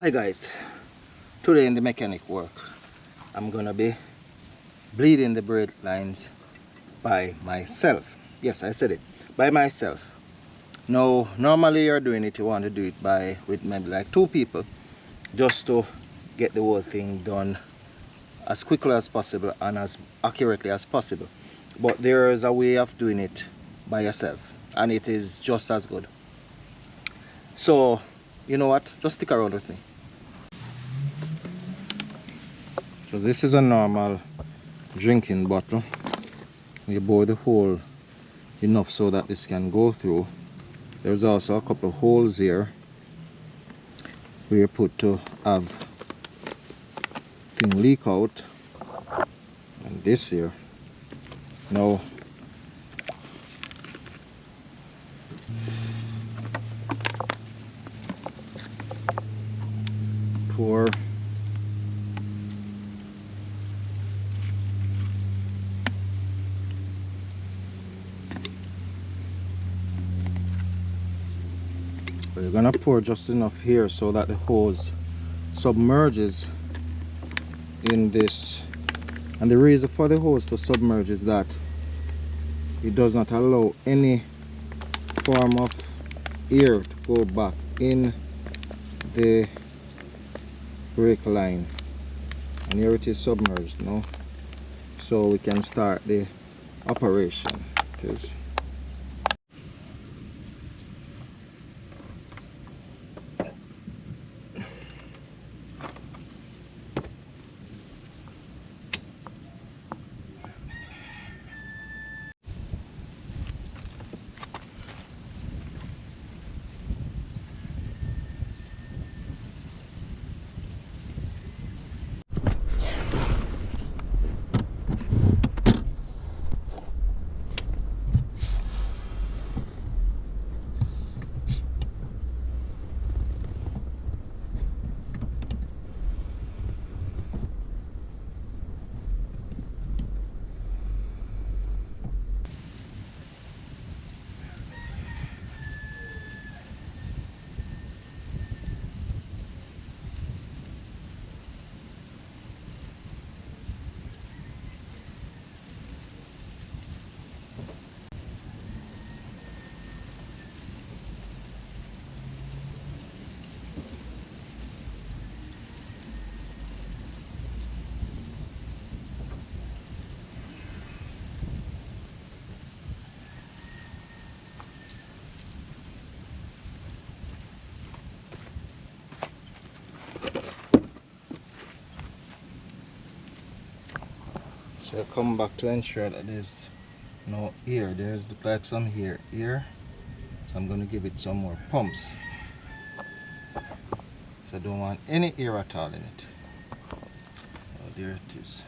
Hi guys, today in the mechanic work I'm gonna be bleeding the braid lines by myself. Yes, I said it, by myself. Now normally you're doing it, you want to do it with maybe like two people, just to get the whole thing done as quickly as possible and as accurately as possible. But there is a way of doing it by yourself and it is just as good. So you know what, just stick around with me. So this is a normal drinking bottle. You bore the hole enough so that this can go through. There's also a couple of holes here where you put to have thing leak out, and this here. Now pour we're gonna pour just enough here so that the hose submerges in this, and the reason for the hose to submerge is that it does not allow any form of air to go back in the brake line, and here it is submerged now, so we can start the operation. So I come back to ensure that there's no air. There's like some here, so I'm going to give it some more pumps. So I don't want any air at all in it. Oh, there it is.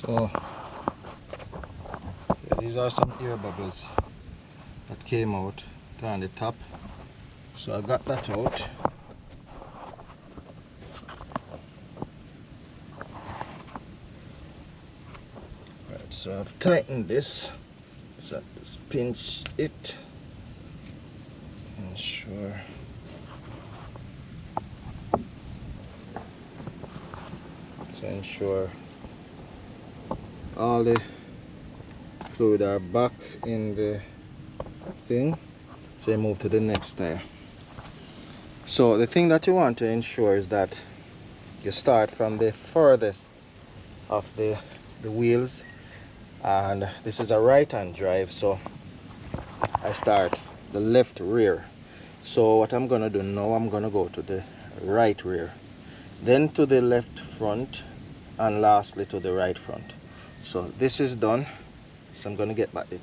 So yeah, these are some air bubbles that came out on the top, so I got that out. Right, so I've tightened this, so I just pinch it, ensure all the fluid are back in the thing, so you move to the next tire. So the thing that you want to ensure is that you start from the furthest of the wheels, and this is a right-hand drive, so I start the left rear. So what I'm gonna do now, I'm gonna go to the right rear, then to the left front, and lastly to the right front. So this is done, so I'm gonna get back the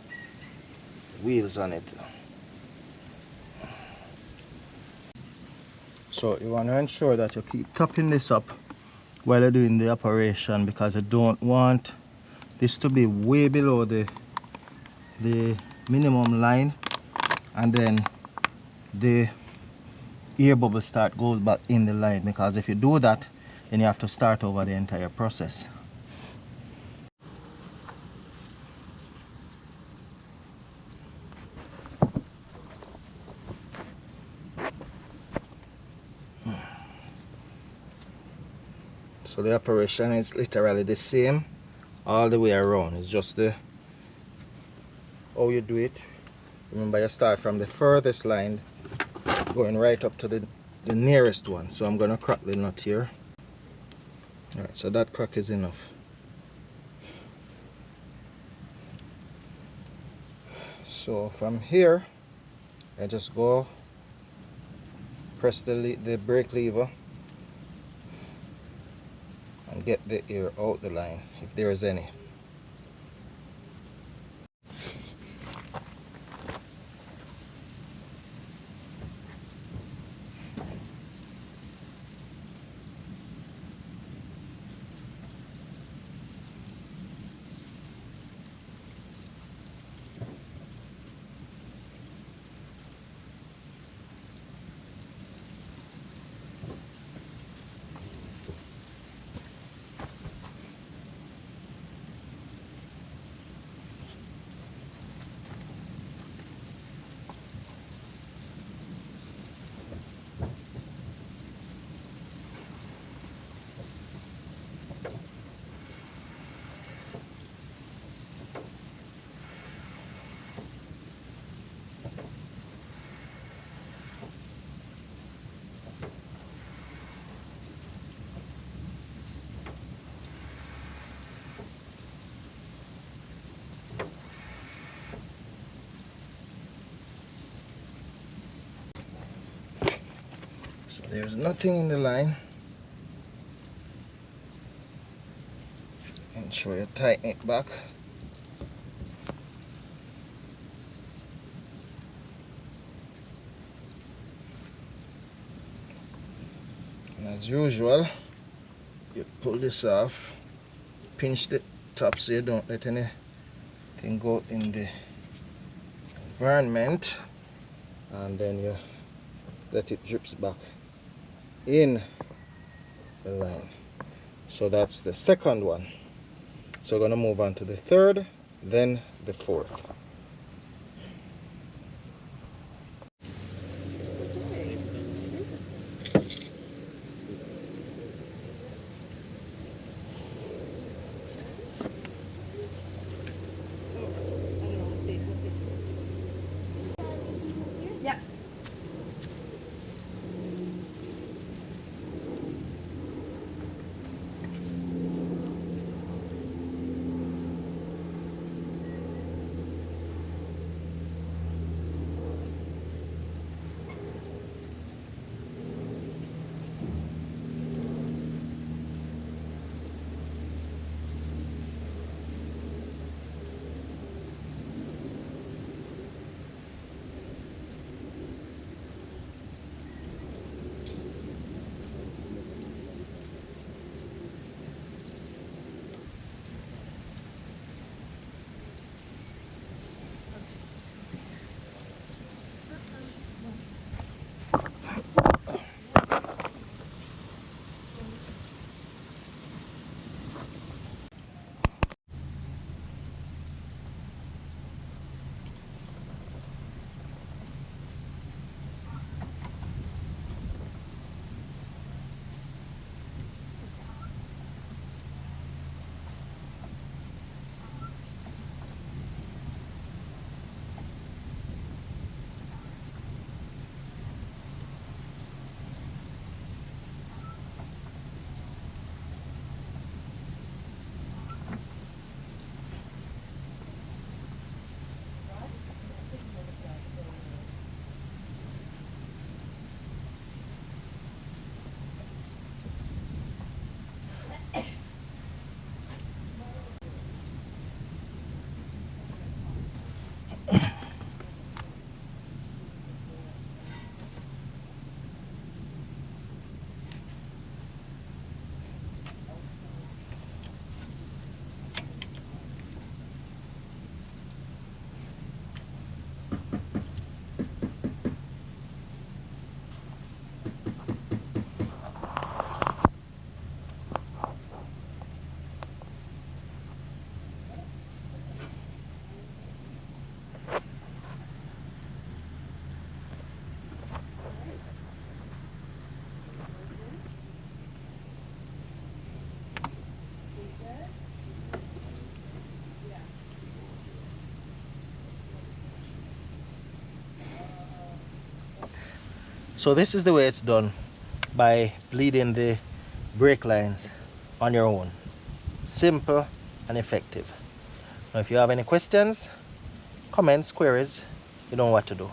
wheels on it. So you want to ensure that you keep topping this up while you're doing the operation, because you don't want this to be way below the minimum line, and then the air bubble start goes back in the line, because if you do that, then you have to start over the entire process. So the operation is literally the same all the way around. It's just the how you do it. Remember, you start from the furthest line going right up to the nearest one. So I'm gonna crack the nut here. Alright, so that crack is enough. So from here, I just go press the brake lever and get the air out the line, if there is any. So there's nothing in the line. Ensure you tighten it back. And as usual, you pull this off, pinch the top so you don't let anything go in the environment, and then you let it drips back in the line. So that's the second one. So we're going to move on to the third, then the fourth. Yeah. So this is the way it's done, by bleeding the brake lines on your own. Simple and effective. Now if you have any questions, comments, queries, you know what to do.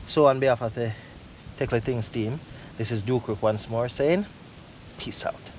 So on behalf of the Techly Things team, this is Duke once more saying peace out.